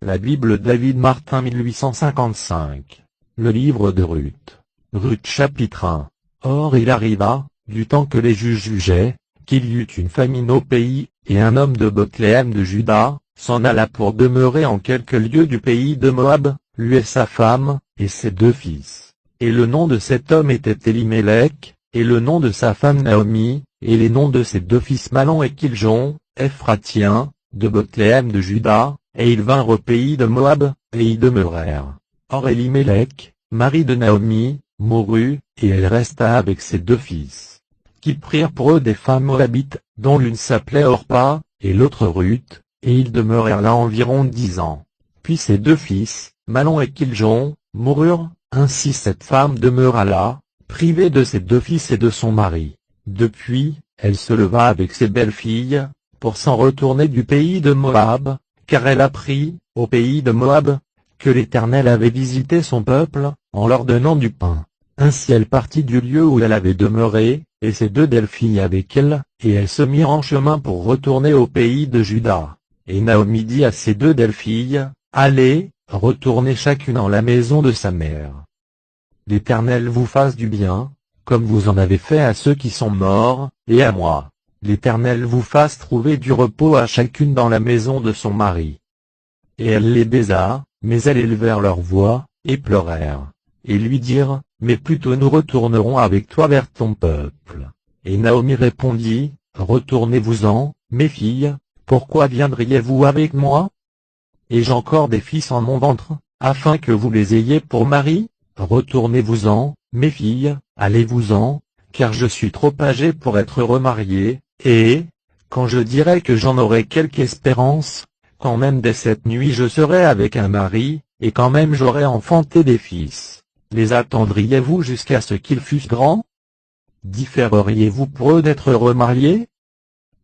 La Bible David Martin 1855. Le livre de Ruth. Ruth chapitre 1. Or il arriva, du temps que les juges jugeaient, qu'il y eut une famine au pays, et un homme de Bethléem de Juda, s'en alla pour demeurer en quelques lieues du pays de Moab, lui et sa femme, et ses 2 fils. Et le nom de cet homme était Élimélec, et le nom de sa femme Naomi, et les noms de ses 2 fils Malon et Kiljon, Ephratiens, de Bethléem de Juda, et ils vinrent au pays de Moab, et y demeurèrent. Or Élimélec, mari de Naomi, mourut, et elle resta avec ses 2 fils, qui prirent pour eux des femmes moabites, dont l'une s'appelait Orpa, et l'autre Ruth, et ils demeurèrent là environ 10 ans. Puis ses 2 fils, Malon et Kiljon, moururent, ainsi cette femme demeura là, privée de ses 2 fils et de son mari. Depuis, elle se leva avec ses belles-filles, pour s'en retourner du pays de Moab, car elle apprit, au pays de Moab, que l'Éternel avait visité son peuple, en leur donnant du pain. Ainsi elle partit du lieu où elle avait demeuré, et ses 2 belles-filles avec elle, et elles se mirent en chemin pour retourner au pays de Juda. Et Naomi dit à ses 2 belles-filles, « Allez, retournez chacune en la maison de sa mère. L'Éternel vous fasse du bien, comme vous en avez fait à ceux qui sont morts, et à moi. L'Éternel vous fasse trouver du repos à chacune dans la maison de son mari. » Et elle les baisa, mais elles élevèrent leur voix, et pleurèrent, et lui dirent, « Mais plutôt nous retournerons avec toi vers ton peuple. » Et Naomi répondit, « Retournez-vous-en, mes filles, pourquoi viendriez-vous avec moi? Ai-je encore des fils en mon ventre, afin que vous les ayez pour mari? Retournez-vous-en, mes filles, allez-vous-en, car je suis trop âgée pour être remariée, et, quand je dirai que j'en aurai quelque espérance, quand même dès cette nuit je serai avec un mari, et quand même j'aurai enfanté des fils, les attendriez-vous jusqu'à ce qu'ils fussent grands? Différeriez-vous pour eux d'être remariés?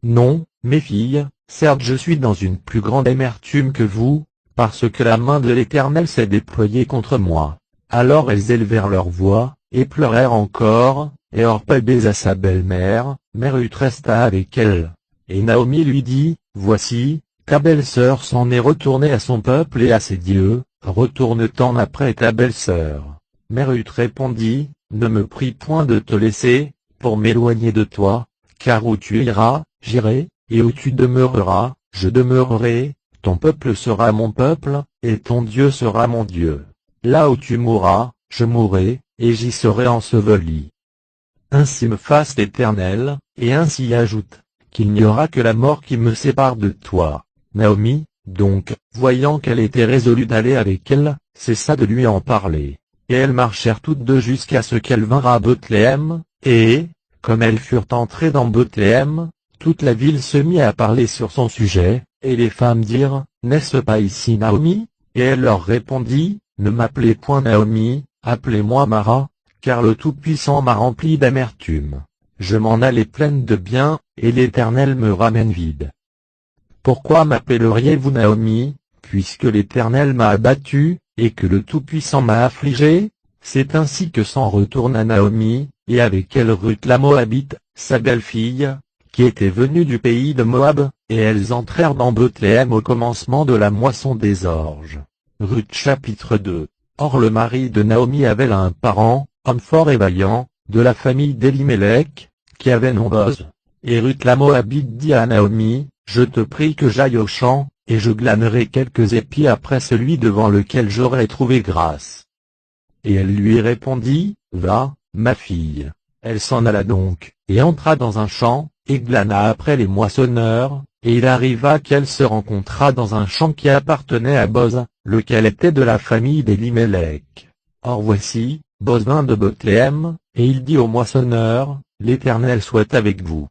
Non, mes filles, certes je suis dans une plus grande amertume que vous, parce que la main de l'Éternel s'est déployée contre moi. » Alors elles élevèrent leur voix, et pleurèrent encore, et Orpa baisa sa belle-mère, mais Ruth resta avec elle. Et Naomi lui dit, « Voici, ta belle-sœur s'en est retournée à son peuple et à ses dieux, retourne-t'en après ta belle-sœur. » Mais Ruth répondit, « Ne me prie point de te laisser, pour m'éloigner de toi, car où tu iras, j'irai, et où tu demeureras, je demeurerai, ton peuple sera mon peuple, et ton Dieu sera mon Dieu. Là où tu mourras, je mourrai, et j'y serai enseveli. Ainsi me fasse l'Éternel, et ainsi ajoute, qu'il n'y aura que la mort qui me sépare de toi. » Naomi, donc, voyant qu'elle était résolue d'aller avec elle, cessa de lui en parler. Et elles marchèrent toutes 2 jusqu'à ce qu'elles vinrent à Bethléem, et, comme elles furent entrées dans Bethléem, toute la ville se mit à parler sur son sujet, et les femmes dirent, « N'est-ce pas ici Naomi? » Et elle leur répondit, « Ne m'appelez point Naomi, appelez-moi Mara, car le Tout-Puissant m'a rempli d'amertume. Je m'en allais pleine de biens, et l'Éternel me ramène vide. Pourquoi m'appelleriez-vous Naomi, puisque l'Éternel m'a abattu, et que le Tout-Puissant m'a affligé? » C'est ainsi que s'en retourna Naomi, et avec elle Ruth la Moabite, sa belle-fille, qui était venue du pays de Moab, et elles entrèrent dans Bethléem au commencement de la moisson des orges. Ruth chapitre 2. Or le mari de Naomi avait là un parent, homme fort et vaillant, de la famille d'Élimélec, qui avait nom Boz. Et Ruth la Moabite dit à Naomi, « Je te prie que j'aille au champ, et je glanerai quelques épis après celui devant lequel j'aurai trouvé grâce. » Et elle lui répondit, « Va, ma fille. » Elle s'en alla donc, et entra dans un champ, et glana après les moissonneurs, et il arriva qu'elle se rencontra dans un champ qui appartenait à Boz, lequel était de la famille d'Élimélec. Or voici, Boz vint de Bethléem, et il dit aux moissonneurs, « L'Éternel soit avec vous. »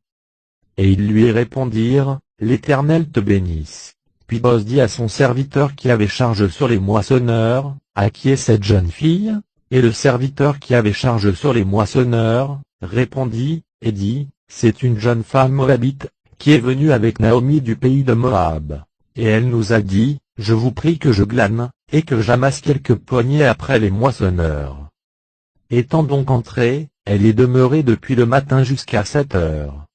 Et ils lui répondirent, « L'Éternel te bénisse. » Puis Boz dit à son serviteur qui avait charge sur les moissonneurs, « À qui est cette jeune fille? » Et le serviteur qui avait charge sur les moissonneurs, répondit, et dit, « C'est une jeune femme moabite, qui est venue avec Naomi du pays de Moab. Et elle nous a dit, je vous prie que je glane, et que j'amasse quelques poignées après les moissonneurs. » Étant donc entrée, elle est demeurée depuis le matin jusqu'à 7 heures.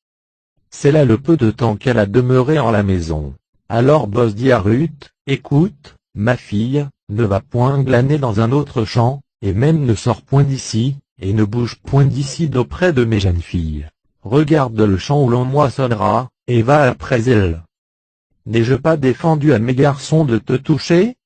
C'est là le peu de temps qu'elle a demeuré en la maison. Alors Boz dit à Ruth, « Écoute, ma fille, ne va point glaner dans un autre champ, et même ne sors point d'ici, et ne bouge point d'ici d'auprès de mes jeunes filles. Regarde le champ où l'on moissonnera, et va après elles. N'ai-je pas défendu à mes garçons de te toucher?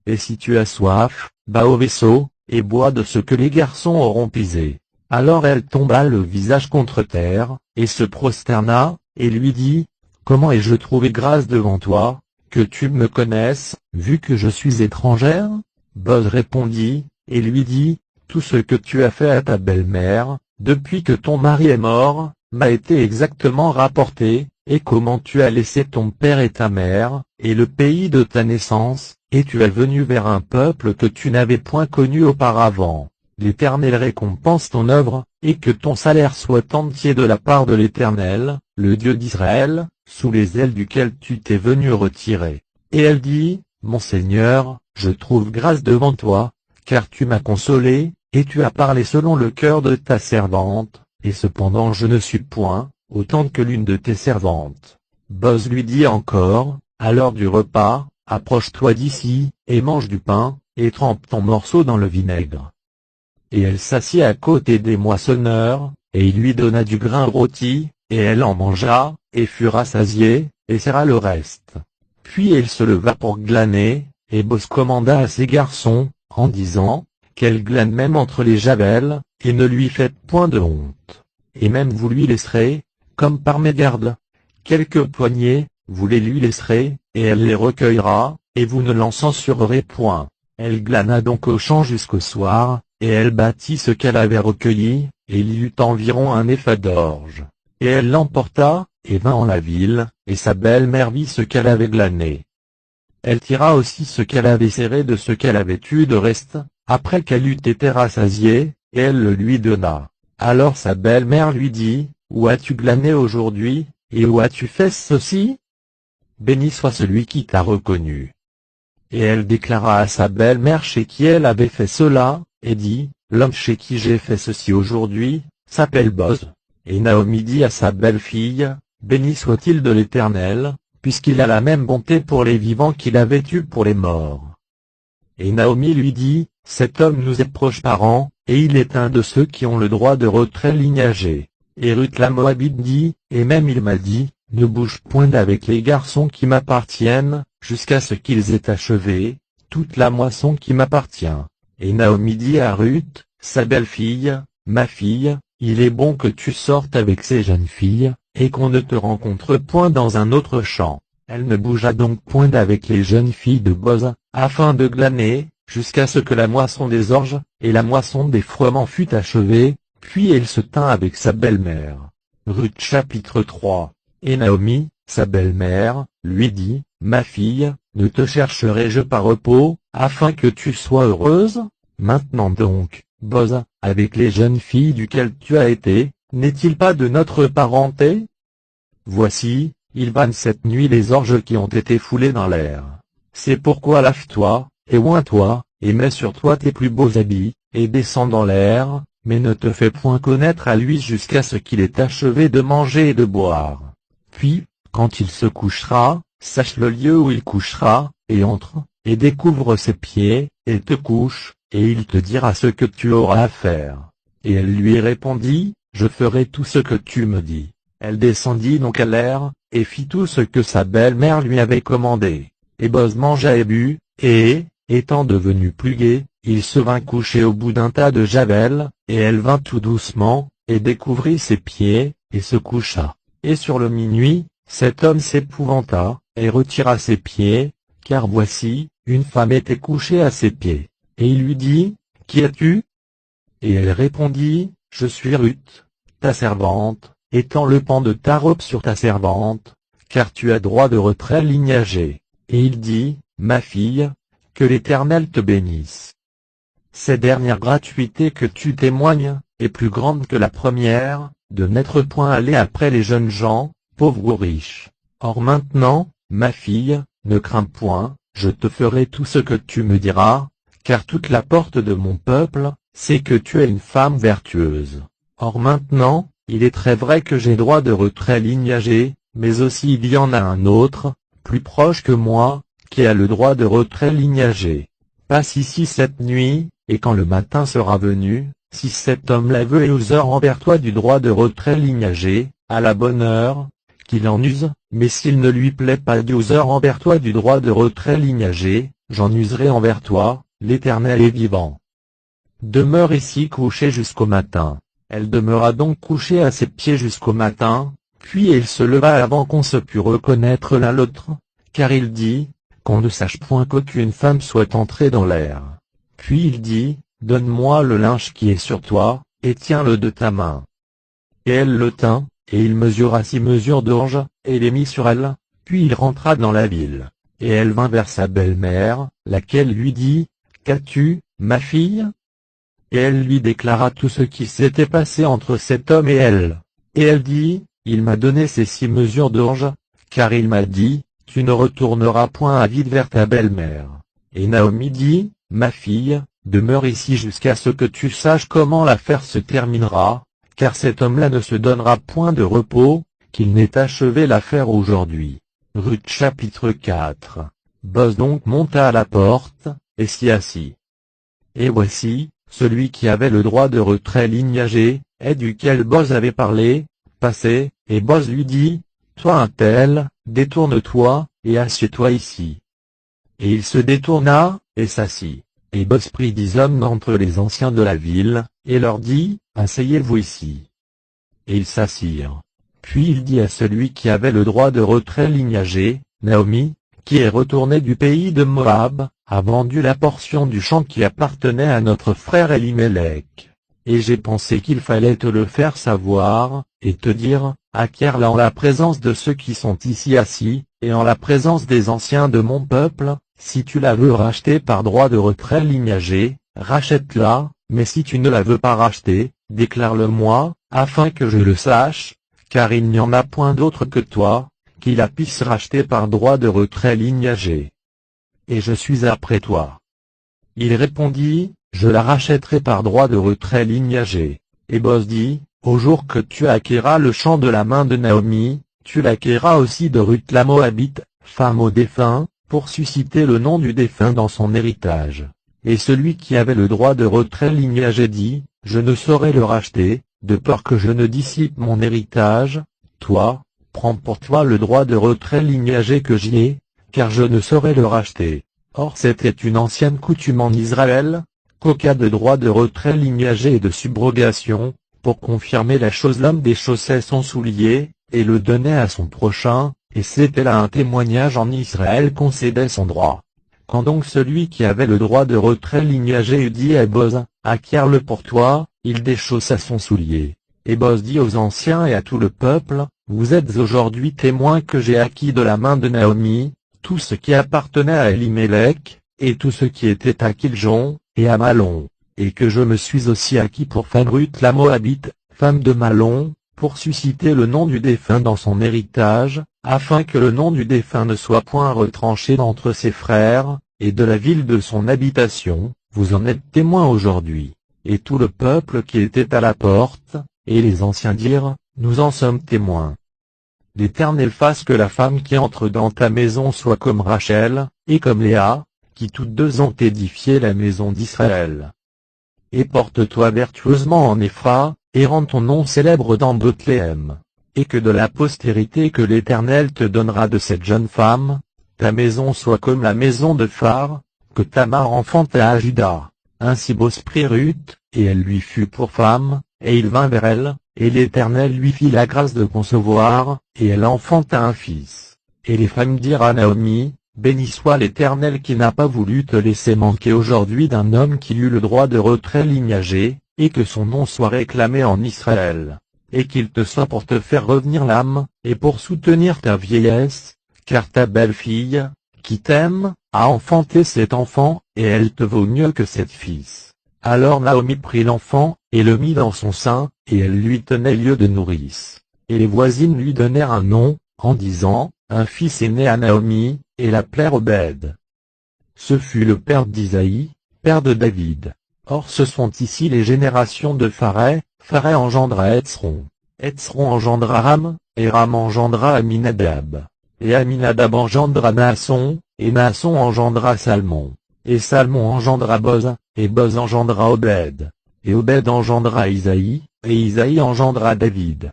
Et si tu as soif, va au vaisseau, et bois de ce que les garçons auront pisé. Alors elle tomba le visage contre terre, et se prosterna, et lui dit, comment ai-je trouvé grâce devant toi, que tu me connaisses, vu que je suis étrangère? Boz répondit, et lui dit, tout ce que tu as fait à ta belle-mère, depuis que ton mari est mort, m'a été exactement rapporté, et comment tu as laissé ton père et ta mère, et le pays de ta naissance, et tu es venu vers un peuple que tu n'avais point connu auparavant. L'Éternel récompense ton œuvre, et que ton salaire soit entier de la part de l'Éternel, le Dieu d'Israël, sous les ailes duquel tu t'es venu retirer. Et elle dit, mon Seigneur, je trouve grâce devant toi, car tu m'as consolé, et tu as parlé selon le cœur de ta servante, et cependant je ne suis point, autant que l'une de tes servantes. Boz lui dit encore, à l'heure du repas, approche-toi d'ici, et mange du pain, et trempe ton morceau dans le vinaigre. Et elle s'assit à côté des moissonneurs, et il lui donna du grain rôti, et elle en mangea, et fut rassasiée, et serra le reste. Puis elle se leva pour glaner, et Boz commanda à ses garçons, en disant, qu'elle glane même entre les javelles, et ne lui faites point de honte. Et même vous lui laisserez, comme par mégarde, quelques poignées, vous les lui laisserez, et elle les recueillera, et vous ne l'en censurerez point. Elle glana donc au champ jusqu'au soir, et elle bâtit ce qu'elle avait recueilli, et il y eut environ un épha d'orge. Et elle l'emporta, et vint en la ville, et sa belle-mère vit ce qu'elle avait glané. Elle tira aussi ce qu'elle avait serré de ce qu'elle avait eu de reste, après qu'elle eût été rassasiée, et elle le lui donna. Alors sa belle-mère lui dit, où as-tu glané aujourd'hui, et où as-tu fait ceci? Béni soit celui qui t'a reconnu. Et elle déclara à sa belle-mère chez qui elle avait fait cela, et dit, l'homme chez qui j'ai fait ceci aujourd'hui, s'appelle Boz. Et Naomi dit à sa belle-fille, béni soit-il de l'Éternel, puisqu'il a la même bonté pour les vivants qu'il avait eu pour les morts. Et Naomi lui dit, cet homme nous est proche parent, et il est un de ceux qui ont le droit de retrait lignagé. Et Ruth la Moabite dit, et même il m'a dit, ne bouge point avec les garçons qui m'appartiennent, jusqu'à ce qu'ils aient achevé toute la moisson qui m'appartient. Et Naomi dit à Ruth, sa belle-fille, ma fille, il est bon que tu sortes avec ces jeunes filles, et qu'on ne te rencontre point dans un autre champ. Elle ne bougea donc point avec les jeunes filles de Boz, afin de glaner, jusqu'à ce que la moisson des orges, et la moisson des froment fût achevée, puis elle se tint avec sa belle-mère. Ruth chapitre 3. Et Naomi, sa belle-mère, lui dit, ma fille, ne te chercherai-je pas repos, afin que tu sois heureuse? Maintenant donc, Boz, avec les jeunes filles duquel tu as été, n'est-il pas de notre parenté? Voici, il vanne cette nuit les orges qui ont été foulées dans l'air. C'est pourquoi lave-toi, et oins-toi, et mets sur toi tes plus beaux habits, et descends dans l'air, mais ne te fais point connaître à lui jusqu'à ce qu'il ait achevé de manger et de boire. Puis, quand il se couchera, sache le lieu où il couchera, et entre, et découvre ses pieds, et te couche, et il te dira ce que tu auras à faire. Et elle lui répondit, je ferai tout ce que tu me dis. Elle descendit donc à l'air, et fit tout ce que sa belle-mère lui avait commandé. Et Boz mangea et but, et, étant devenu plus gai, il se vint coucher au bout d'un tas de javelles, et elle vint tout doucement, et découvrit ses pieds, et se coucha. Et sur le minuit, cet homme s'épouvanta, et retira ses pieds, car voici, une femme était couchée à ses pieds. Et il lui dit, qui es-tu? Et elle répondit, je suis Ruth, ta servante, étends le pan de ta robe sur ta servante, car tu as droit de retrait lignagé. Et il dit, ma fille, que l'Éternel te bénisse. Cette dernière gratuité que tu témoignes, est plus grande que la première, de n'être point allé après les jeunes gens, pauvres ou riches. Or maintenant, ma fille, ne crains point, je te ferai tout ce que tu me diras, car toute la porte de mon peuple, c'est que tu es une femme vertueuse. Or maintenant, il est très vrai que j'ai droit de retrait lignagé, mais aussi il y en a un autre, plus proche que moi, qui a le droit de retrait lignagé. Passe ici cette nuit, et quand le matin sera venu, si cet homme-là veut et osera envers toi du droit de retrait lignagé, à la bonne heure, qu'il en use, mais s'il ne lui plaît pas d'user envers toi du droit de retrait lignagé, j'en userai envers toi, l'Éternel est vivant. Demeure ici couchée jusqu'au matin. Elle demeura donc couchée à ses pieds jusqu'au matin, puis il se leva avant qu'on se pût reconnaître l'un l'autre, car il dit, qu'on ne sache point qu'aucune femme soit entrée dans l'air. Puis il dit, donne-moi le linge qui est sur toi, et tiens-le de ta main. Et elle le tint, et il mesura 6 mesures d'orge, et les mit sur elle, puis il rentra dans la ville. Et elle vint vers sa belle-mère, laquelle lui dit, qu'as-tu, ma fille? Et elle lui déclara tout ce qui s'était passé entre cet homme et elle. Et elle dit, il m'a donné ces 6 mesures d'orge, car il m'a dit, tu ne retourneras point à vide vers ta belle-mère. Et Naomi dit, ma fille, demeure ici jusqu'à ce que tu saches comment l'affaire se terminera, car cet homme-là ne se donnera point de repos, qu'il n'ait achevé l'affaire aujourd'hui. Ruth chapitre 4. Boz donc monta à la porte, et s'y assit. Et voici, celui qui avait le droit de retrait lignagé, et duquel Boz avait parlé, passait, et Boz lui dit, toi un tel, détourne-toi, et assieds-toi ici. Et il se détourna, et s'assit. Et Boz prit 10 hommes d'entre les anciens de la ville, et leur dit, asseyez-vous ici. Et ils s'assirent. Puis il dit à celui qui avait le droit de retrait lignagé, Naomi, qui est retournée du pays de Moab, a vendu la portion du champ qui appartenait à notre frère Elimelech. Et j'ai pensé qu'il fallait te le faire savoir, et te dire, acquiers-la en la présence de ceux qui sont ici assis, et en la présence des anciens de mon peuple, si tu la veux racheter par droit de retrait lignagé, rachète-la, mais si tu ne la veux pas racheter, déclare-le-moi, afin que je le sache, car il n'y en a point d'autre que toi, qui la puisse racheter par droit de retrait lignagé. Et je suis après toi. Il répondit, je la rachèterai par droit de retrait lignagé. Et Boz dit, au jour que tu acquéras le champ de la main de Naomi, tu l'acquéras aussi de Ruth la Moabite, femme au défunt, pour susciter le nom du défunt dans son héritage. Et celui qui avait le droit de retrait lignagé dit, je ne saurais le racheter, de peur que je ne dissipe mon héritage, toi, prends pour toi le droit de retrait lignagé que j'y ai, car je ne saurais le racheter. Or c'était une ancienne coutume en Israël, qu'au cas de droit de retrait lignagé et de subrogation, pour confirmer la chose l'homme déchaussait son soulier, et le donnait à son prochain, et c'était là un témoignage en Israël qu'on cédait son droit. Quand donc celui qui avait le droit de retrait lignagé eut dit à Boz, acquiers-le pour toi, il déchaussa son soulier. Et Boz dit aux anciens et à tout le peuple, vous êtes aujourd'hui témoins que j'ai acquis de la main de Naomi, tout ce qui appartenait à Elimelech, et tout ce qui était à Kiljon, et à Malon, et que je me suis aussi acquis pour femme Ruth la Moabite, femme de Malon, pour susciter le nom du défunt dans son héritage, afin que le nom du défunt ne soit point retranché d'entre ses frères, et de la ville de son habitation, vous en êtes témoins aujourd'hui. Et tout le peuple qui était à la porte, et les anciens dirent, nous en sommes témoins. L'Éternel fasse que la femme qui entre dans ta maison soit comme Rachel, et comme Léa, qui toutes deux ont édifié la maison d'Israël. Et porte-toi vertueusement en Éphra, et rends ton nom célèbre dans Bethléem. Et que de la postérité que l'Éternel te donnera de cette jeune femme, ta maison soit comme la maison de Phare, que Tamar enfanta à Juda. Ainsi Boz prit Ruth, et elle lui fut pour femme, et il vint vers elle, et l'Éternel lui fit la grâce de concevoir, et elle enfanta un fils. Et les femmes dirent à Naomi, béni soit l'Éternel qui n'a pas voulu te laisser manquer aujourd'hui d'un homme qui eut le droit de retrait lignagé, et que son nom soit réclamé en Israël. Et qu'il te soit pour te faire revenir l'âme, et pour soutenir ta vieillesse, car ta belle-fille, qui t'aime, a enfanté cet enfant, et elle te vaut mieux que 7 fils. Alors Naomi prit l'enfant, et le mit dans son sein, et elle lui tenait lieu de nourrice. Et les voisines lui donnèrent un nom, en disant, un fils est né à Naomi, et l'appelèrent Obed. Ce fut le père d'Isaïe, père de David. Or ce sont ici les générations de Pharé. Pharé engendra Hetzron. Hetzron engendra Ram, et Ram engendra Aminadab. Et Aminadab engendra Naasson, et Naasson engendra Salmon, et Salmon engendra Boz, et Boz engendra Obed, et Obed engendra Isaïe, et Isaïe engendra David.